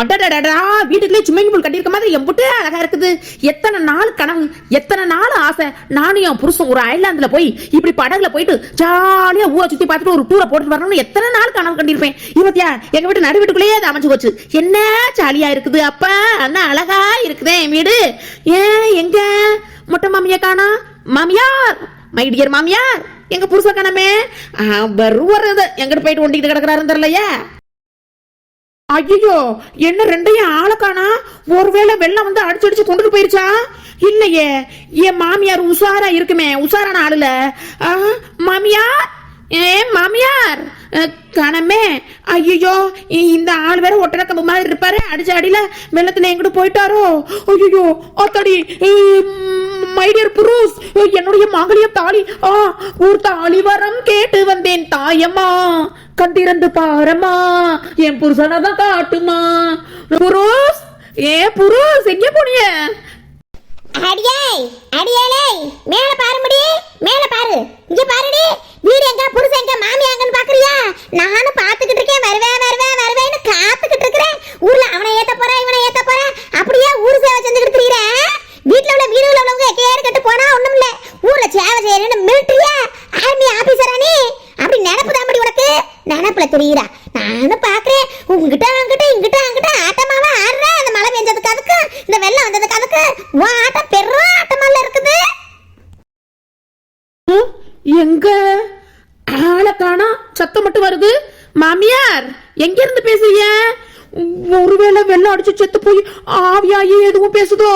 அடடடா, வீட்டுக்குள்ளே swimming pool கட்டியிருக்க மாதிரி எம்புட்டு அழகா இருக்குது. எத்தனை நாள் கனவு, எத்தனை நாள் ஆசை. நானும் என் புருஷன் ஒரு ஐலாந்துல போய் இப்படி படகுல போயிட்டு ஜாலியா ஊரை சுத்தி பார்த்துட்டு ஒரு டூரை போட்டு வரணும்னு எத்தனை நாள் கனவு கண்டிருப்பேன். இவத்தியா எங்க வீட்டு நடு வீட்டுக்குள்ளேயே அது அமைச்சு போச்சு. என்ன ஜாலியா இருக்குது அப்பா, என்ன அழகா இருக்குதே என் வீடு. ஏன் எங்க மொட்டை மாமியா காணா? மாமியார், மை டியர் மாமியார், எங்க புருஷ காணமே. வருவது எங்கிட்ட போயிட்டு ஒண்டிக்கிட்டு கிடக்குறாருன்னு தெரியலையா? ஐயோ, என்ன ரெண்டையும் ஆளை காணா? ஒருவேளை வெள்ளம் வந்து அடிச்சு கொண்டுட்டு போயிருச்சா? இல்லையே, என் மாமியார் உஷாரா இருக்குமே, உஷாரான ஆளுல. மாமியார், மாமியார் கணமே. ஐயோ, இந்த ஆள் வேற ஒட்டட கம்பு மாதிரி இருப்பாரு, அடிச்ச அடியில வெள்ளத்துல எங்கிட்டு போயிட்டாரோ? ஐயோ அத்தடி, மைடியர் புருஷ், என்னுடைய மகளிய தாலி, ஒரு தாலி வரம் கேட்டு வந்தேன் தாயம்மா, கண்டிரந்து பாரம்மா, என் புருஷனதான் காட்டுமா. புருஷ், புருஷ் எங்க போனிய? அடியே அடியேலே, மேல பாருடி, மேல பாரு, இங்க பாருடி. வீடு எங்க, புருஷன் எங்க, மாமி எங்கன்னு பாக்குறியா? நானும் பாத்துக்கிட்டு இருக்கேன், வருவேன்னு காத்துக்கிட்டு இருக்கிறேன். ஊர்ல அவனை ஏத்த போறேன், இவனை ஏத்த போறேன், அப்படியே ஊர் சேவை செஞ்சுக்கிட்டு இருக்கிறேன். வீட்டுல உள்ள வீடு உள்ளவங்க கேடு கட்டு போனா ஒண்ணும் இல்ல, ஊர்ல சேவை செய்யறேன்னு மிலிட்டரியா ஆர்மி ஆபீசரா நீ? அப்படி நினைப்பு தான் உனக்கு, நினைப்புல தெரியுதா? நானும் பாக்குறேன், உங்ககிட்ட அங்கிட்ட இங்கிட்ட அங்கிட்ட ஆட்டமாவா ஆடுற. அந்த மழை பெஞ்சதுக்கு அதுக்கு, இந்த வெள்ளம் வந்ததுக்கு அதுக்கு ஆட்டம் பெரும் ஆட்டமால இருக்குது. எங்க ஆளை காணா, சத்தம் மட்டும் வருது. மாமியார், எங்க இருந்து பேசுறீங்க? ஒருவேளை வெள்ளம் அடிச்சு செத்து போய் ஆவியாயி எதுவும் பேசுதோ?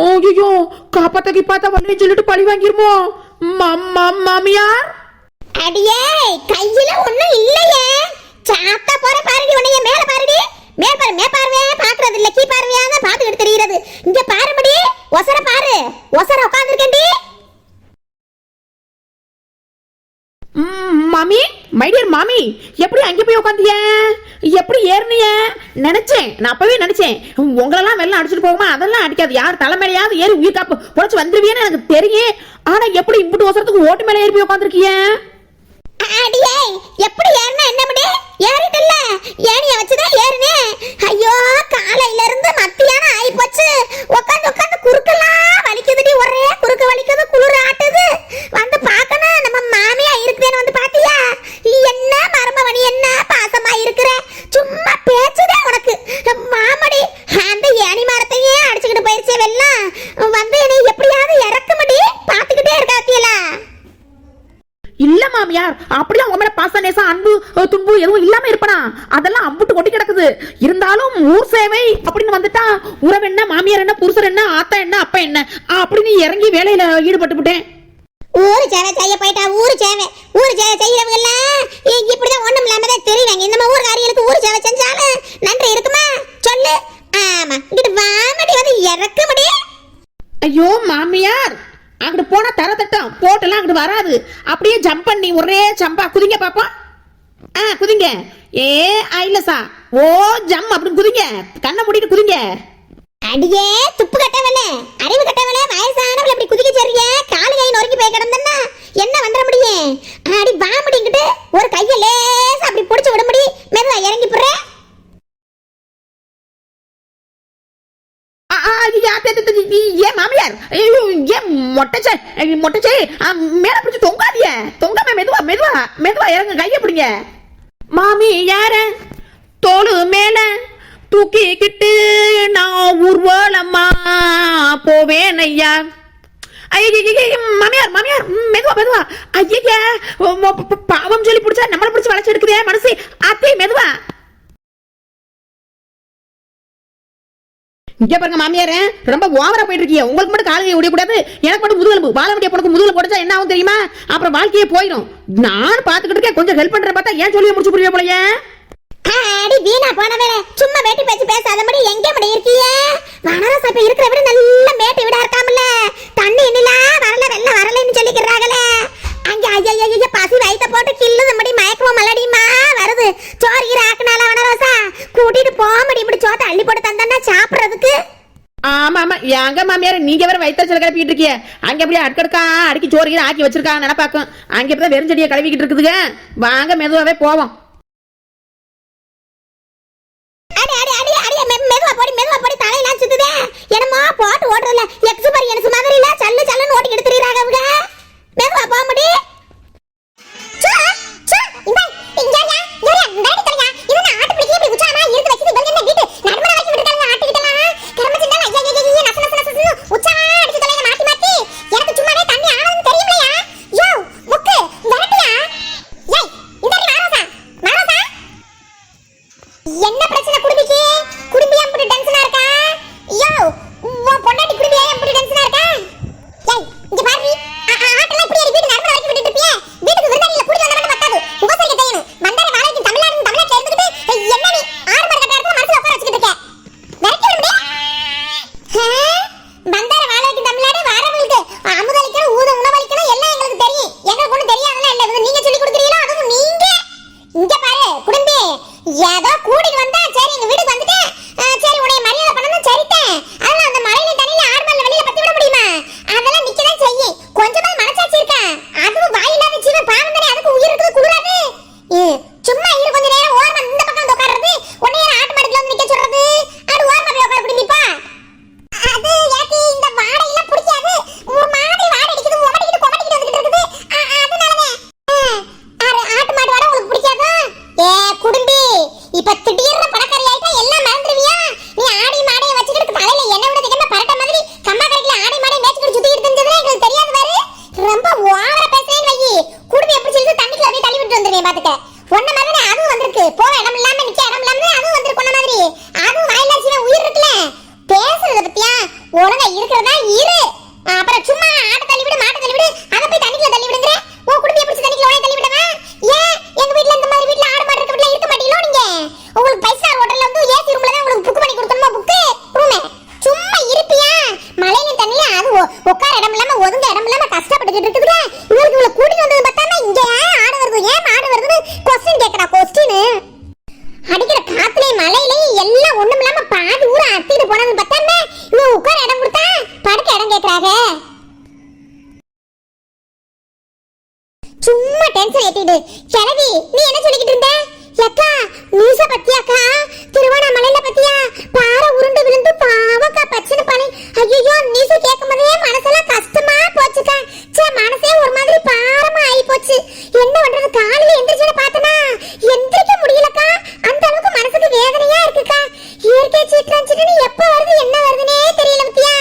ஐயோ, காப்பாத்தக்கி பார்த்தா வரலன்னு சொல்லிட்டு பழி வாங்கிருமோ? மாமியார், அடியே கையில ஒண்ணும் இல்லையே, சாத்தா போற பாருடி. உன்னைய மேல பாருடி, மேல பாரு, மே பார்வே பாக்குறது இல்ல, கீ பார்வையா தான் பாத்துக்கிட்டு தெரியுறது. இங்க பாருடி, ஒசர பாரு, ஒசர உட்கார்ந்திருக்கேன்டி. மாமி, மை டியர் மாமி, எப்படி அங்க போய் உட்காந்திய? எப்படி ஏறினிய? நினைச்சேன், நான் அப்பவே நினைச்சேன் உங்களெல்லாம் வெள்ளம் அடிச்சுட்டு போகுமா. அதெல்லாம் அடிக்காது, யார் தலைமையிலையாவது ஏறி உயிர் காப்பு பொழைச்சு வந்துருவியன்னு எனக்கு தெரியும். ஆனா எப்படி இப்படி ஒசரத்துக்கு ஓட்டு மேல ஏறி போய் உட்காந்துருக்கிய? அடியே, எப்படி ஏறினா என்ன பண்ணு? ஏறிட்டல்ல, ஏணிய வச்சுதான் ஏறினே. ஐயோ, காலையில இருந்து மத்தியானம் ஆயி போச்சு. உட்காந்து உட்காந்து குறுக்கெல்லாம் வலிக்குதுடி, ஒரே குறுக்கு வலிக்குது, குளிர் ஆட்டுது. வந்து பார்க்கணும், நம்ம மாமியா இருக்குதேன்னு வந்து பாத்தியா? என்ன மரமவனி, என்ன பாசமா இருக்கிற, சும்மா பேச்சுதான் உனக்கு. மாமடி, அந்த ஏணி மரத்தையே அடிச்சுக்கிட்டு போயிருச்சே வெள்ளம், வந்து என்னை எப்படியாவது இறக்க முடி பாத்துக்கிட்டே இருக்காத்தியலா? இல்ல மாமியார், அப்படிலாம் உங்க மேல பாச நேசம் அன்பு துன்பு எதுவும் இல்லாம இருப்பனா? அதெல்லாம் அம்புட்டு கொட்டி கிடக்குது. இருந்தாலும் ஊர் சேவை அப்படின்னு வந்துட்டா உறவு என்ன, மாமியார் என்ன, புருஷர் என்ன, ஆத்தா என்ன, அப்பா என்ன அப்படின்னு இறங்கி வேலையில ஈடுபட்டு விட்டேன். ஊரு சேவை செய்ய போயிட்டா, ஊரு சேவை செய்யறவங்க எல்லாம் இப்படிதான் ஒண்ணும் இல்லாம தான் தெரியுவாங்க. இந்த ஊர் காரியங்களுக்கு ஊரு சேவை செஞ்சாலும் நன்றி இருக்குமா சொல்லு? ஆமா, இங்கிட்டு வாமடி வந்து இறக்க முடியும். ஐயோ மாமியார், அங்கிட்டு போனா தர தட்டம் போட்டெல்லாம் அங்கிட்டு வராது. அப்படியே ஜம்ப் பண்ணி ஒரே ஜம்பா குதிங்க பாப்பா. குதிங்க. ஐலசா, ஓ ஜம் அப்படின்னு குதிங்க, கண்ணை மூடிட்டு குதிங்க. அடியே துப்பு கட்டவனே, அறிவு கட்டவனே, வயசானவள அப்படி குதிக்க சொல்றிய? காலு கை நொறுங்கி போய் கிடந்தன்னா என்ன வந்துட முடியும்? அடி வா முடிங்கிட்டு ஒரு கைய லேசா அப்படி புடிச்சு விட முடி, மெதுவா இறங்கி போற. ஏன் மாமியார், ஏன் மொட்டச்சே மேல பிடிச்சு தொங்காதிய, தொங்காம மெதுவா மெதுவா மெதுவா இறங்க, கைய பிடிங்க. மாமி யார தோளு மேல தூக்கிக்கிட்டு நான் ஊர்வலமா போவேன் ஐயா. மாமியார் மாமியார், மெதுவா மெதுவா. ஐயா, பாவம் சொல்லி பிடிச்சா நம்மள பிடிச்சு வளைச்சு எடுக்குதே மனசு. அத்தை மெதுவா. இங்க பாருங்க மாமியார, ரொம்ப ஓவரா போயிட்டு இருக்கீங்க. உங்களுக்கு மட்டும் காலையை விடக்கூடாது, எனக்கு மட்டும் முதுகெலும்பு. வாழ வேண்டிய பொண்ணுக்கு முதுகுல போட்டா என்ன ஆகும் தெரியுமா? அப்புறம் வாழ்க்கையே போயிடும். நான் பாத்துக்கிட்டு இருக்கேன், கொஞ்சம் ஹெல்ப் பண்றேன் பார்த்தா ஏன் சொல்லி முடிச்சு புரிய போலயே. அடி வீணா போனவே, சும்மா வேட்டி பேச்சு பேசாத மாதிரி எங்க மடி இருக்கீங்க? வனரச இப்ப இருக்கிற விட நல்ல மேட்டு விட இருக்காமல, தண்ணி இன்னில வரல வெள்ளம் வரலன்னு சொல்லிக்கிறாங்களே. அங்க ஐயா பசி வயித்த போட்டு கில்லுது மடி மயக்கமும் மலடிமா வருது. சோறு ஆக்குனால வனரசா கூட்டிட்டு போமடி, இப்படி சோத்த அள்ளி போட்டு தந்தா சாப்பிடுறதுக்கு. ஆமா ஆமா, எங்க மாமியார் நீங்க வேற வயிற்றுல கிளப்பிட்டு இருக்கீங்க. அங்க அப்படியே அடுக்கடுக்கா அடிக்கி சோறு ஆக்கி வச்சிருக்கா நினைப்பாக்கும். அங்க இப்பதான் வெறுஞ்செடியை கழுவிக்கிட்டு இருக்குதுங்க. வாங்க மெதுவாவே போவோம். அடி அடி அடி அடி சாப்பிடுறதுல எக்ஸ்பீரியன்ஸ் மாதிரி இல்ல சல்லு சல்லுன்னு ஓட்டி எடுத்துறாங்க அவங்க மெதுவா போக முடியும் என்ன பிரச்சனை குடும்பிக்கு குடும்பி அப்படி டென்ஷனா இருக்கா யோ உன் பொண்டாட்டி குடும்பி அப்படி டென்ஷனா இருக்கா ஏய் இங்க பாரு ஆட்டல இப்படி வீடு நர்மல வச்சு விட்டுட்டு இருப்பியே வீட்டுக்கு விருந்தாளில கூடி வந்தா மட்டும் பத்தாது உபசரிக்க தெரியணும் வந்தார வாழைக்கு தமிழ்நாட்டுல இருந்துட்டு என்ன நீ ஆறு மணி கட்ட இடத்துல மனசுல உட்கார வச்சிட்டு இருக்க விரட்டி விடுமே வந்தார வாழைக்கு தமிழ்நாடு வாரவங்களுக்கு அமுதலிக்கணும் ஊத உணவளிக்கணும் எல்லாம் எங்களுக்கு தெரியும் எங்களுக்கு ஒண்ணு தெரியாதுல இல்ல நீங்க சொல்லி கொடுக்குறீங்களா அதுவும் நீங்க இங்க பாரு குடும்பி ஏதோ கூடிட்டு வந்தா சரி எங்க வீட்டுக்கு வந்துட்டேன் சரி உடைய மரியாதை பண்ணனும் சரிட்டேன் அதெல்லாம் அந்த மழையில தண்ணியில ஆர்மல்ல வெளியில பத்தி விட முடியுமா அதெல்லாம் நிக்கதான் செய்யும் கொஞ்சமா மனசாட்சி இருக்கா அதுவும் வாயில்லாத ஜீவன் பாவம் தானே அதுக்கு உயிர் இருக்குது குடுறாது சும்மா இரு கொஞ்ச நேரம் ஓரமா இந்த பக்கம் வந்து உட்கார்றது உன்னை யார் ஆட்டு மாடத்துல வந்து நிக்க சொல்றது அது ஓரமா போய் உட்கார குடும்பிப்பா அது ஏத்தி இந்த வாடையில பிடிக்காது ஒரு மாதிரி வாடை அடிக்குது உமடிக்கிட்டு கொமடிக்கிட்டு வந்துட்டு இருக்குது அதனாலதான் ஆட்டு மாடு வாடை உங்களுக்கு பிடிக்காதா ஏ குடும்பி இப்ப திடீர்னு பணக்காரி ஆயிட்டா எல்லாம் மறந்துடுவியா நீ ஆடி மாடைய வச்சுக்கிட்டு தலையில எண்ணெய் விட தெரியாம பரட்ட மாதிரி கம்மா கரையில ஆடி மாடைய மேய்ச்சிட்டு சுத்திட்டு இருந்ததுன்னா எங்களுக்கு தெரியாது பாரு ரொம்ப ஓவரா பேசுறேன்னு வை குடும்பி எப்படி சொல்லி தண்ணிக்குள்ள அப்படியே தள்ளி விட்டு வந்துருவேன் பாத்துக்க ஒன்ன மாதிரி அதுவும் வந்திருக்கு போக இடம் இல்லாம நிக்க இடம் இல்லாம அதுவும் வந்திருக்கு ஒன்ன மாதிரி அதுவும் வாயிலாச்சின உயிர் இருக்குல்ல பேசுறத பத்தியா ஒழுங்கா இருக்கிறதா இரு அப்புறம் சும்மா ஆட்ட தள்ளி விடு மாட்ட தள்ளி விடு அத போய் தண்ணிக்குள்ள தள்ளி விடுங்கற உன் குடும்பி எப்படி தண்ணிக்குள்ள உடனே தள்ளி விடவா ஏன் எங்க வீட்ல இந்த மாதிரி வீட்ல ஆடு மாடு இருக்க வீட்ல இருக்க மாட்டீங்களோ நீங்க உங்களுக்கு பைசா ஹோட்டல்ல வந்து ஏசி ரூம்ல தான் உங்களுக்கு புக் பண்ணி கொடுக்கணுமா புக் ரூமே சும்மா இருப்பியா மழையில தண்ணில அது உட்கார இடம் இல்லாம ஒதுங்க இடம் இல்லாம கஷ்டப்பட்டுக்கிட்டு இருக்குதுல இவருக்கு இவ்வளவு கூட்டி வந்தது பார்த்தாம இங்க ஆடு வருது ஏன் மாடு வருதுன்னு क्वेश्चन கேக்குறா क्वेश्चन அடிக்கிற காத்துலயே மழையிலயும் எல்லாம் ஒண்ணும் இல்லாம பாதி ஊர அத்திட்டு போனது பார்த்தாம இவன் உட்கார இடம் கொடுத்தா படுக்க இடம் கேக்குறாங்க சும்மா டென்ஷன் ஏத்திடு கிளவி நீ என்ன சொல்லிக்கிட்டு இருந்த அக்கா மீச பத்தியாக்கா திருவண்ணாமலையில பத்தியா பாறை உருண்டு விழுந்து பாவக்கா பச்சனை பானை ஐயோ மீச கேட்கும் போதே மனசெல்லாம் கஷ்டமா போச்சுக்கா சே மனசே ஒரு மாதிரி பாரமா ஆகி போச்சு என்ன பண்றது காலையில எந்திரிச்சு பார்த்தனா எந்திரிக்க முடியலக்கா அந்த அளவுக்கு மனசுக்கு வேதனையா இருக்குக்கா இயற்கை சீற்றம்னு எப்ப வருது என்ன வருதுன்னே தெரியல பத்தியா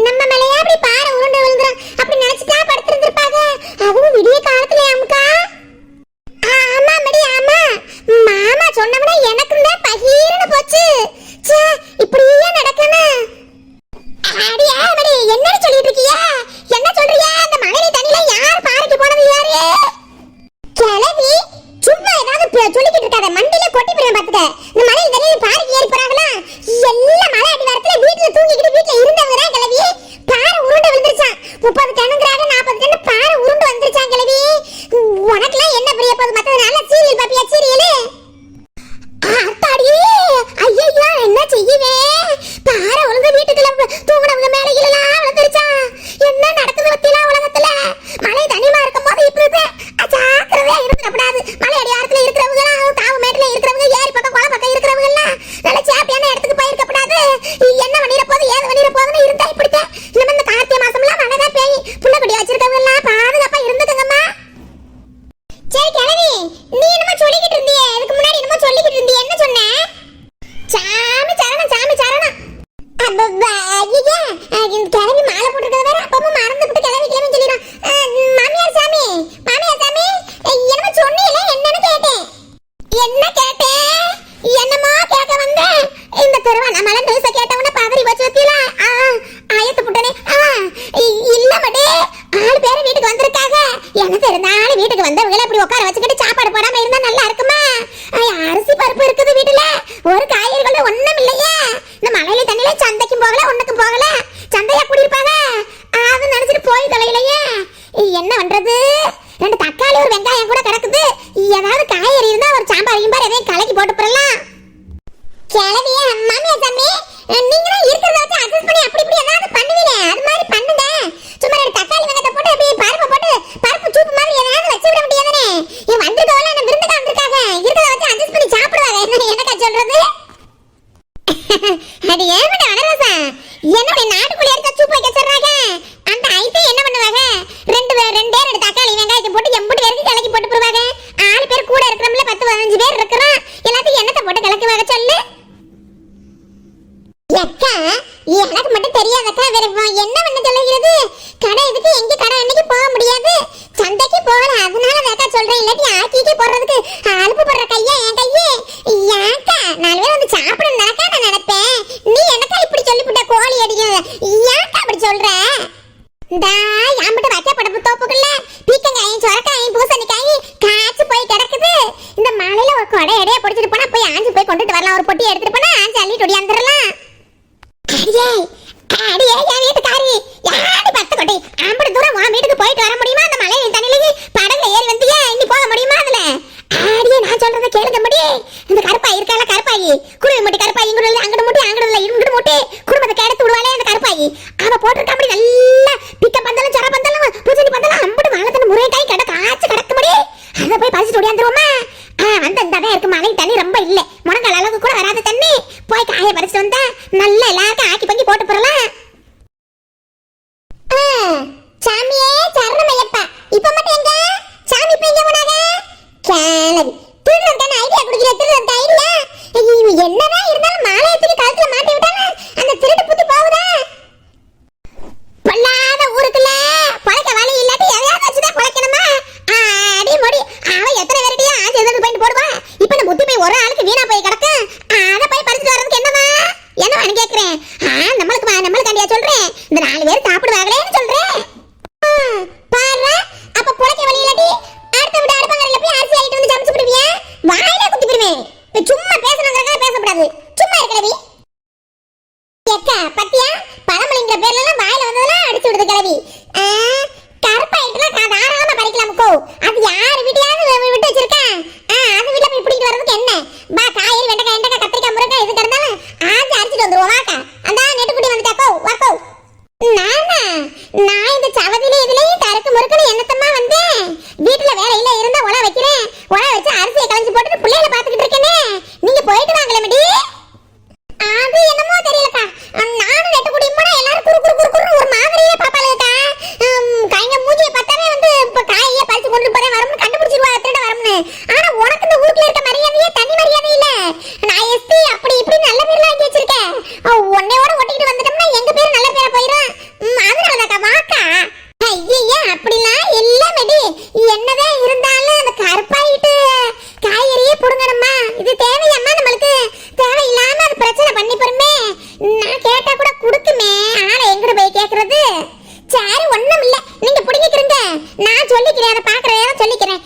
நம்ம மேலையா அப்படி பாறை உருண்டு விழுந்துரும் அப்படி நினைச்சிட்டா படுத்திருந்திருப்பாங்க அதுவும் விடிய காலத்துல அம்முக்கா ஆமா மடி ஆமா மாமா சொன்னவனே எனக்கு தான் பகீர்னு போச்சு ச்சே இப்படியே நடக்கணும் அடியா மடி என்னடி சொல்லிட்டு இருக்கியா என்ன சொல்றியா அந்த மழையில தண்ணில யார் பாறைக்கு போனது யாரு கிளவி சும்மா ஏதாவது சொல்லிக்கிட்டு இருக்காத மண்டில கொட்டி போய் பாத்துக்க இந்த மழையில தண்ணில பாறைக்கு ஏறி போறாங்களா எல்லாம் மழை அடிவாரத்துல வீட்ல தூங்கிக்கிட்டு வீட்ல இருந்தவங்க தான் கிளவி பாறை உருண்டு விழுந்துருச்சான் 30 டன்னுங்கறாங்க 40 டன் பாறை உருண்டு வந்துருச்சான் கிளவி உனக்குலாம் என்ன புரிய போகுது மத்தது நல்ல சீரியல் பாப்பியா சீரியல் அத்தாடி ஐயோ என்ன செய்யவே பாறை ஒழுங்க வீட்டுக்குள்ள தூங்குறவங்க மேல இல்லலாம் விழுந்துருச்சா என்ன நடக்குது பத்திலாம் உலகத்துல மழை தனிமா இருக்கும்போது இப்படி ஜாக்கிரதையா இருக்கக்கூடாது மலை அடிவாரத்துல இருக்கிறவங்க தாவு மேட்டுல இருக்கிறவங்க ஏரி பக்கம் குளம் பக்கம் இருக்கிறவங்க எல்லாம் நல்ல சேப்பியான இடத்துக்கு போயிருக்கப்படாது என்ன பண்ணிட போகுது ஏது பண்ணிட போகுதுன்னு இருந்தா இப்படித்தான் நம்ம இந்த கார்த்திகை மாசம்லாம் மழை தான் பெய்யும் புள்ளக்குடி வச்சிருக்கவங்க எல்லாம் பாதுகாப்பா இருந்துக்கங்கம்மா சரி கிளவி நீ என்னமோ சொல்லிக்கிட்டு இருந்தியே இதுக்கு முன்னாடி என்னமோ சொல்லிக்கிட்டு இருந்தியே என்ன சொன்ன சாமி சரணம் ஐயா கிளவி மாலை போட்டுருக்கத வேற அப்பவும் மறந்துட்டு கிளவி சொல்லிடுறான் மாமியார் சாமி என்னமோ சொன்னீங்களே என்னன்னு கேட்டேன் என்ன கேட்டேன் என்னமோ கேட்க வந்தேன் இந்த திருவண்ணாமலை நியூஸ கேட்டவன பதறி வச்சு வத்தியல ஆயத்து புட்டனே இல்ல மடே 4 பேர் வீட்டுக்கு வந்திருக்காங்க எனக்கு இருந்தாலும் வீட்டுக்கு வந்தவங்கள இப்படி உட்கார வச்சுக்கிட்டு சாப்பாடு போடாம இருந்தா நல்லா இருக்குமா அரிசி பருப்பு இருக்குது வீட்டுல ஒரு காய்கறிகள் ஒண்ணும் இல்லையே இந்த மலையில தண்ணியில சந்தைக்கும் போகல ஒண்ணுக்கும் போகல சந்தையா கூடி இருப்பாங்க அது நினைச்சிட்டு போய் தொலைலையே என்ன பண்றது 2 தக்காளி ஒரு வெங்காயம் கூட கிடக்குது ஏதாவது காய்கறி இருந்தா ஒரு சாம்பார் எதையும் கலக்கி போட்டு போடலாம் கிளவியே மாமியா சாமி நீங்களும் இருக்கிறத வச்சு அட்ஜஸ்ட் பண்ணி அப்படி இப்படி ஏதாவது பண்ணுவீங்க அது மாதிரி பண்ணுங்க சும்மா 2 தக்காளி வெங்காயத்தை போட்டு அப்படியே பருப்பு போட்டு பருப்பு சூப்பு மாதிரி ஏதாவது வச்சு விட முடியாதானே என் வந்திருக்கவங்க என்ன விருந்துக்கு வந்திருக்காங்க இருக்கிறத வச்சு அட்ஜஸ்ட் பண்ணி சாப்பிடுவாங்க என்னக்கா சொல்றது அது ஏன் வனரசா என்ன நாட்டுக்குள்ள இருக்க சூப்பு வைக்க சொல்றாங்க அந்த ஐத்தை என்ன பண்ணுவாங்க ரெண்டே ரெண்டு தக்காளி வெங்காயத்தை போட்டு எம்புட்டு பேருக்கு கலக்கி போட்டு போடுவாங்க 6 பேர் கூட இருக்கிறோம்ல 10-15 பேர் இருக்கிறோம் எல்லாத்தையும் எண்ணத்தை போட்டு கலக்குவாங்க சொல்லு அக்கா எனக்கு மட்டும் தெரியாதக்கா வேற என்ன பண்ண சொல்லுகிறது கடை இதுக்கு எங்க கடை அன்னைக்கு போக முடியாது சந்தைக்கு போகல அதனால அக்கா சொல்றேன் இல்லாட்டி ஆக்கிக்கு போடுறதுக்கு அலுப்பு போடுற கையா என் கையே ஏக்கா 4 பேர் வந்து சாப்பிடணும் நினைக்கா நான் நினைப்பேன் நீ எனக்கா இப்படி சொல்லிவிட்ட கோழி அடிக்கிறது ஏக்கா அப்படி சொல்ற இந்தா யாம்பிட்டு வைக்க படப்பு தோப்புக்குள்ள பீக்கங்காயும் சொரக்காயும் பூசணிக்காயும் காய்ச்சி போய் கிடக்குது இந்த மலையில ஒரு கொடை எடைய பிடிச்சிட்டு போனா போய் ஆஞ்சு போய் கொண்டுட்டு வரலாம் ஒரு பொட்டி எடுத்துட்டு போனா ஆஞ்சு அள்ளிட்டு ஒடியாந்துடலாம் அடியே அடியே என் வீட்டுக்காரி யாரு பத்து கொட்டை அம்பது தூரம் உன் வீட்டுக்கு போயிட்டு வர முடியுமா அந்த மலை தண்ணிலேயே படகுல ஏறி வந்தியே இன்னி போக முடியுமா அதுல அடியே நான் சொல்றத கேளுங்க முடியே இந்த கருப்பாய் இருக்கால கருப்பாயி குருவி முட்டி கருப்பாய் இங்குள்ள அங்கடு முட்டி அங்கடுல இங்குடு முட்டி குடும்பத்தை கேடுத்து விடுவாளே அந்த கருப்பாயி அவ போட்டுருக்க அப்படி நல்லா பிக்க பந்தலும் சர பந்தலும் பூசணி பந்தலும் அம்படு வாழத்தன முருங்கைக்காய் கடை காய்ச்சி கிடக்கு முடியே அதை போய் பறிச்சுட்டு ஓடியாந்துருவோமா அந்த இந்தாதான் இருக்கு மலை தண்ணி ரொம்ப இல்ல முழங்கால் அளவுக்கு கூட வராத தண்ணி போய் காய பறிச்சுட்டு வந்தா நல்லா எல்லாருக்கும் ஆக்கி பங்கி போட்டு போறலாம் சாமியே சரணமையப்பா இப்ப மட்டும் எங்க சாமி இப்ப எங்க போனாங்க கேளவி திருடன்கான ஐடியா குடுக்கிற திருடன்க ஐடியா என்னதான் இருந்தாலும் மாலையத்துக்கு கழுத்துல மாட்டி விட்டாங்க அந்த திருட்டு புத்தி போகுதா பொல்லாத ஊருக்குள்ள பொழைக்க வழி இல்லாட்டி எதையாவது வச்சுதான் பொழைக்கணுமா அடி மொடி அவ எத்தனை பேருடையா ஆச்சு எதிர்த்து போயிட்டு போடுவா இப்ப இந்த புத்தி போய் ஒரு ஆளுக்கு வீணா போய் கிடக்கு அதை போய் பறிச்சுட்டு வர்றதுக்கு என்னவான்னு கேக்குறேன் நம்மளுக்காண்டியா சொல்றேன் இந்த 4 பேர் சாப்பிடுவாங்களேன்னு சொல்றேன் பாரு அப்ப பொழைக்க வழி இல்லாட்டி அடுத்த விட அடுப்பங்கரையில போய் அரிசி ஆயிட்டு வந்து சமைச்சு விடுவியா வாயில குத்தி போடுவேன் சும்மா பேசணுங்கிறதுக்காக பேசக்கூடாது சும்மா இருக்கலவி ஏக்கா பத்தியா பழமொழிங்கிற பேர்ல எல்லாம் வாயில வந்ததெல்லாம் அடிச்சு விடுது கிளவி கருப்பாயிட்டுலாம் தாராளமா பறிக்கலாமுக்கோ அது யார் வீட்டையாவது விட்டு வச்சிருக்கேன் அது வீட்டுல போய் பிடிக்கிட்டு வர்றதுக்கு என்ன பா காய்கறி வெண்டைக்காய் எண்டக்காய் கத்திரிக்காய் முருங்கைக்காய் எது கிடந்தாலும் ஆஞ்சு அரிச்சிட்டு வந்துருவோம் வாக்கா அந்த நெட்டுக்குட்டி வந்துட்டாக்கோ வாக்கோ நான் இந்த சவதியில இதுலயும் தரக்கு முறுக்குன்னு என்னத்தம்மா வந்தேன் வீட்டுல வேற இல்ல இருந்தா உல வைக்கிறேன் உல வச்சு அரிசியை கலைஞ்சு போட்டுட்டு பிள்ளைகளை பாத்துக்கிட்டு இருக்கேனே நீங்க போயிட்டு வாங்களே மடி அது என்னமோ தெரியலக்கா நானும் நெட்டு குடியும் போனா எல்லாரும் குறு குறு குறு குறு ஒரு மாதிரியே பாப்பாளுக்கா கைங்க மூஞ்சிய பார்த்தாவே வந்து இப்ப காயே பறிச்சு கொண்டு போறேன் வரும்னு கண்டுபிடிச்சிருவா திருட வரும்னு ஆனா உனக்கு இந்த ஊருக்குள்ள இருக்க மரியாதையே தனி மரியாதை இல்ல நான் எஸ்பி அப்படி இப்படி நல்ல பேர்ல ஆக்கி வச்சிருக்கேன் உன்னையோட ஒட்டிக்கிட்டு வந்துட்டோம்னா எங்க பேர் நல்ல பேரா போயிடும் அதனாலதாக்கா வாக்கா ஐயா அப்படிலாம் எல்லாமே என்னதான் இருந்தாலும் அந்த கருப்பாயிட்டு காய்கறியே புடுங்கணுமா இது தேவையம்மா நம்மளுக்கு தேவையில்லாம அது பிரச்சனை பண்ணி போறமே நான் கேட்டா கூட கொடுக்குமே ஆனா எங்கட போய் கேக்குறது சரி ஒண்ணும் இல்ல நீங்க புடிங்கிக்கிறீங்க நான் சொல்லிக்கிறேன் அதை பாக்குறேன் சொல்லிக்கிறேன்